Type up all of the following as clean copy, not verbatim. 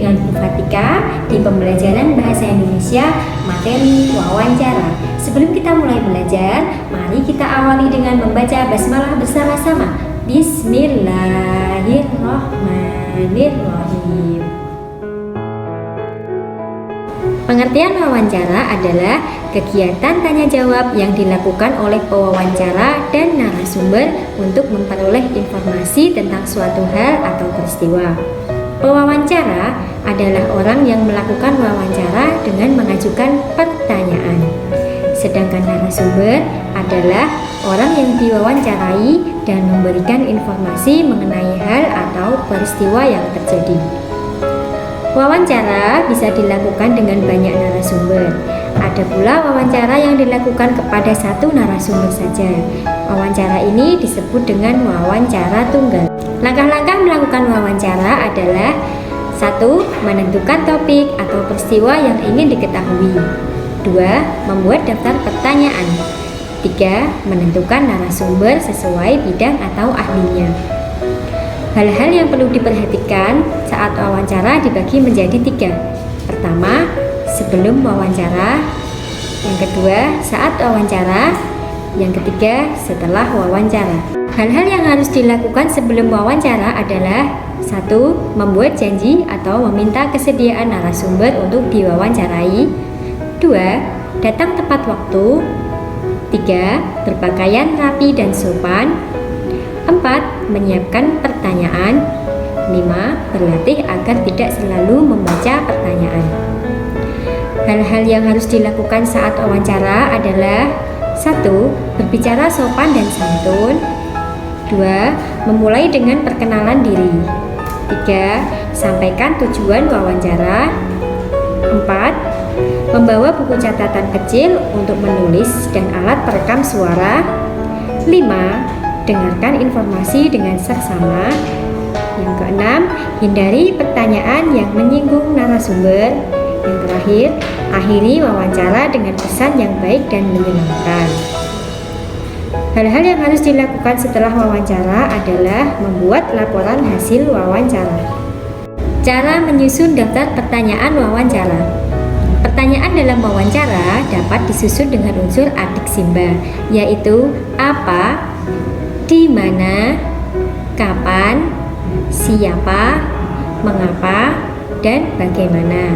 dengan Bu Fatika di pembelajaran Bahasa Indonesia materi wawancara. Sebelum kita mulai belajar, mari kita awali dengan membaca basmalah bersama-sama. Bismillahirrahmanirrahim. Pengertian wawancara adalah kegiatan tanya jawab yang dilakukan oleh pewawancara dan narasumber untuk memperoleh informasi tentang suatu hal atau peristiwa. Pewawancara adalah orang yang melakukan wawancara dengan mengajukan pertanyaan. Sedangkan narasumber adalah orang yang diwawancarai dan memberikan informasi mengenai hal atau peristiwa yang terjadi. Wawancara bisa dilakukan dengan banyak narasumber. Ada pula wawancara yang dilakukan kepada satu narasumber saja. Wawancara ini disebut dengan wawancara tunggal. Langkah-langkah melakukan wawancara adalah: 1. Menentukan topik atau peristiwa yang ingin diketahui. 2. Membuat daftar pertanyaan. 3. Menentukan narasumber sesuai bidang atau ahlinya. Hal-hal yang perlu diperhatikan saat wawancara dibagi menjadi 3. Pertama, sebelum wawancara. Yang kedua, saat wawancara. Yang ketiga, setelah wawancara. Hal-hal yang harus dilakukan sebelum wawancara adalah: 1. Membuat janji atau meminta kesediaan narasumber untuk diwawancarai. 2. Datang tepat waktu. 3. Berpakaian rapi dan sopan. 4. Menyiapkan pertanyaan. 5. Berlatih agar tidak selalu membaca pertanyaan. Hal-hal yang harus dilakukan saat wawancara adalah: 1. Berbicara sopan dan santun. 2. Memulai dengan perkenalan diri. 3. Sampaikan tujuan wawancara. 4. Membawa buku catatan kecil untuk menulis dan alat perekam suara. 5. Dengarkan informasi dengan seksama. Yang keenam, hindari pertanyaan yang menyinggung narasumber. Yang terakhir, akhiri wawancara dengan pesan yang baik dan menyenangkan. Hal-hal yang harus dilakukan setelah wawancara adalah membuat laporan hasil wawancara. Cara menyusun daftar pertanyaan wawancara. Pertanyaan dalam wawancara dapat disusun dengan unsur adik simba, yaitu apa, di mana, kapan, siapa, mengapa, dan bagaimana.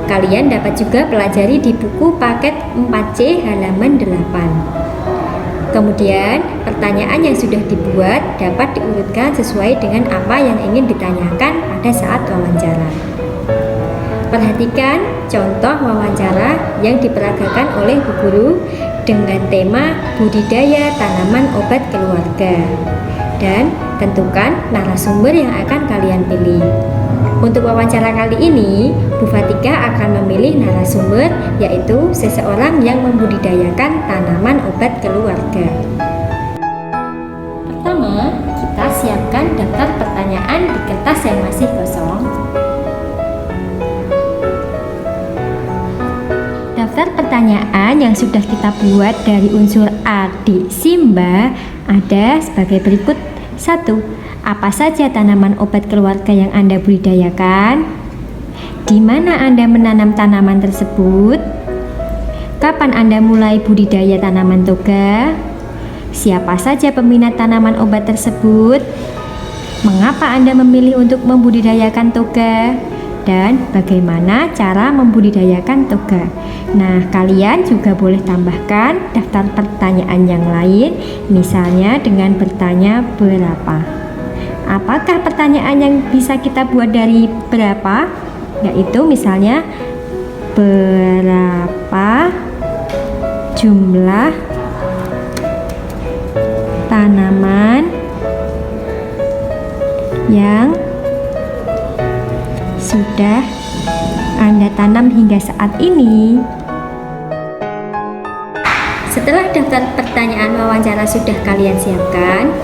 Kalian dapat juga pelajari di buku paket 4C halaman 8. Kemudian, pertanyaan yang sudah dibuat dapat diurutkan sesuai dengan apa yang ingin ditanyakan pada saat wawancara. Perhatikan contoh wawancara yang diperagakan oleh Bu Guru dengan tema budidaya tanaman obat keluarga, dan tentukan narasumber yang akan kalian pilih. Untuk wawancara kali ini, Bu Fatika akan memilih narasumber, yaitu seseorang yang membudidayakan tanaman obat keluarga. Pertama, kita siapkan daftar pertanyaan di kertas yang masih kosong. Daftar pertanyaan yang sudah kita buat dari unsur adik simba ada sebagai berikut. 1. Apa saja tanaman obat keluarga yang Anda budidayakan? Di mana Anda menanam tanaman tersebut? Kapan Anda mulai budidaya tanaman toga? Siapa saja peminat tanaman obat tersebut? Mengapa Anda memilih untuk membudidayakan toga? Dan bagaimana cara membudidayakan toga? Nah, kalian juga boleh tambahkan daftar pertanyaan yang lain, misalnya dengan bertanya berapa. Apakah pertanyaan yang bisa kita buat dari berapa? Yaitu misalnya, berapa jumlah tanaman yang sudah Anda tanam hingga saat ini? Setelah daftar pertanyaan wawancara sudah kalian siapkan,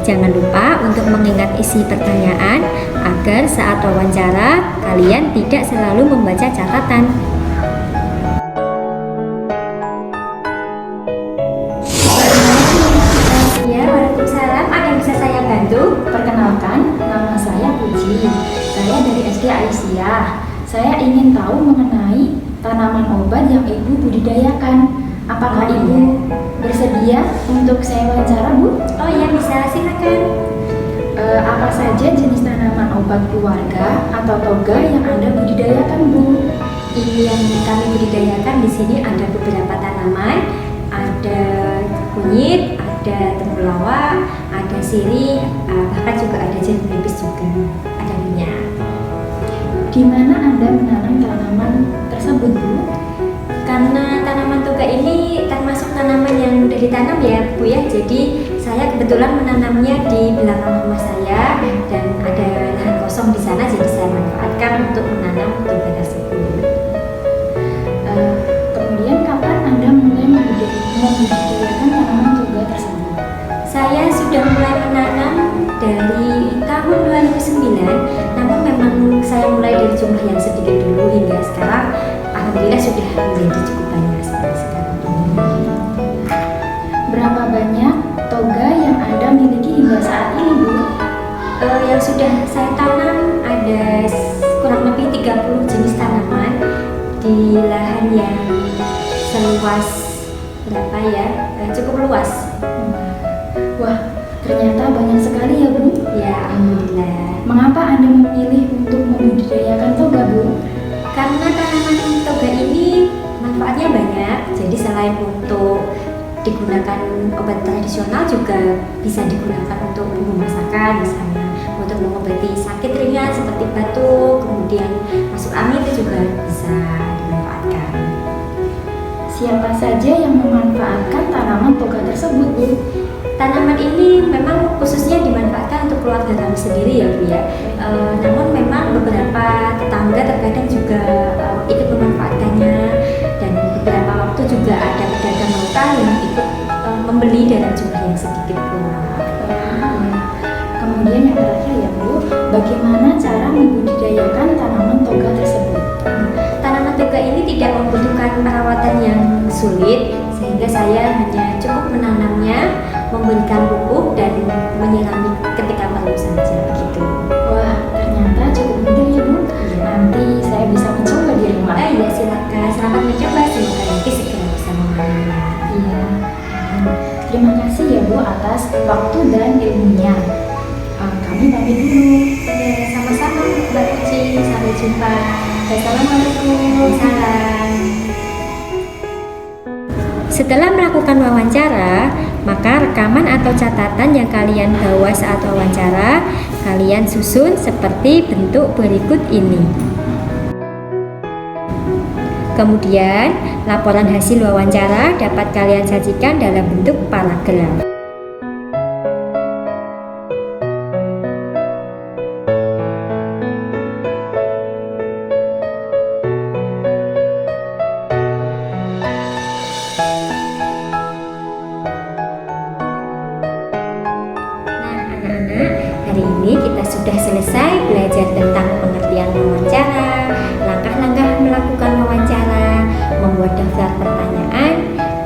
jangan lupa untuk mengingat isi pertanyaan agar saat wawancara kalian tidak selalu membaca catatan. Ya, waalaikumsalam. Ada yang bisa saya bantu? Perkenalkan, nama saya Puji. Saya dari SD Aisyah. obat yang Ibu budidayakan. Apakah Ibu bersedia untuk saya wawancara, Bu? Oh iya, bisa, silakan. Apa saja jenis tanaman obat keluarga atau toga yang Anda budidayakan, Bu? Ini yang kami budidayakan di sini ada beberapa tanaman, ada kunyit, ada temulawak, ada sirih, bahkan juga ada jeruk nipis juga, ada minyak. Di mana Anda menanam tanaman tersebut, Bu? Karena tanaman toga ini termasuk tanaman yang mudah ditanam ya Bu ya, jadi saya kebetulan menanamnya di belakang rumah saya dan ada lahan kosong di sana, jadi saya manfaatkan untuk menanam toga tersebut. Kemudian kapan Anda mulai membudidayakan tanaman toga tersebut? Saya sudah mulai menanam dari tahun 2009, namun memang saya mulai dari jumlah yang sedikit dulu hingga sekarang alhamdulillah sudah menjadi cukup banyak seperti sekarang ini. Berapa banyak toga yang Anda miliki hingga saat ini, Bu? Yang sudah saya tanam ada kurang lebih 30 jenis tanaman di lahan yang seluas berapa ya? Cukup luas. Wah, ternyata banyak sekali ya, Bu. Ya, alhamdulillah. Mengapa Anda memilih untuk membudidayakan toga, Bu? Karena tanaman toga ini manfaatnya banyak, jadi selain untuk digunakan obat tradisional juga bisa digunakan untuk bumbu masakan, misalnya untuk mengobati sakit ringan seperti batuk, kemudian masuk angin itu juga bisa dimanfaatkan. Siapa saja yang memanfaatkan tanaman toga tersebut, Bu? Tanaman ini memang khususnya dimanfaatkan untuk keluarga kami sendiri ya Bu ya. Namun memang beberapa tetangga terkadang juga ikut memanfaatkannya, dan beberapa waktu juga ada pedagang lokal yang ikut membeli dalam jumlah yang sedikit pula. Kemudian yang terakhir ya Bu, bagaimana cara membudidayakan tanaman toga tersebut? Tanaman toga ini tidak membutuhkan perawatan yang sulit, sehingga saya hanya cukup menanamnya, memberikan pupuk dan menyirami ketika perlu saja gitu. Wah, ternyata cukup mudah ya Bu. Nanti saya bisa mencoba di rumah. Iya, silakan, selamat mencoba, semoga nanti segera bisa mengalaminya. Iya. Terima kasih ya Bu atas waktu dan ilmunya. Kami pamit dulu. Ya, sama-sama Mbak Uci, sampai jumpa. Assalamualaikum. Salam. Setelah melakukan wawancara, maka rekaman atau catatan yang kalian bawa saat wawancara, kalian susun seperti bentuk berikut ini. Kemudian, laporan hasil wawancara dapat kalian sajikan dalam bentuk paragraf. Hari ini kita sudah selesai belajar tentang pengertian wawancara, langkah-langkah melakukan wawancara, membuat daftar pertanyaan,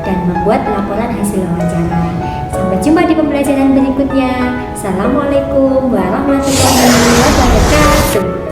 dan membuat laporan hasil wawancara. Sampai jumpa di pembelajaran berikutnya. Assalamualaikum warahmatullahi wabarakatuh.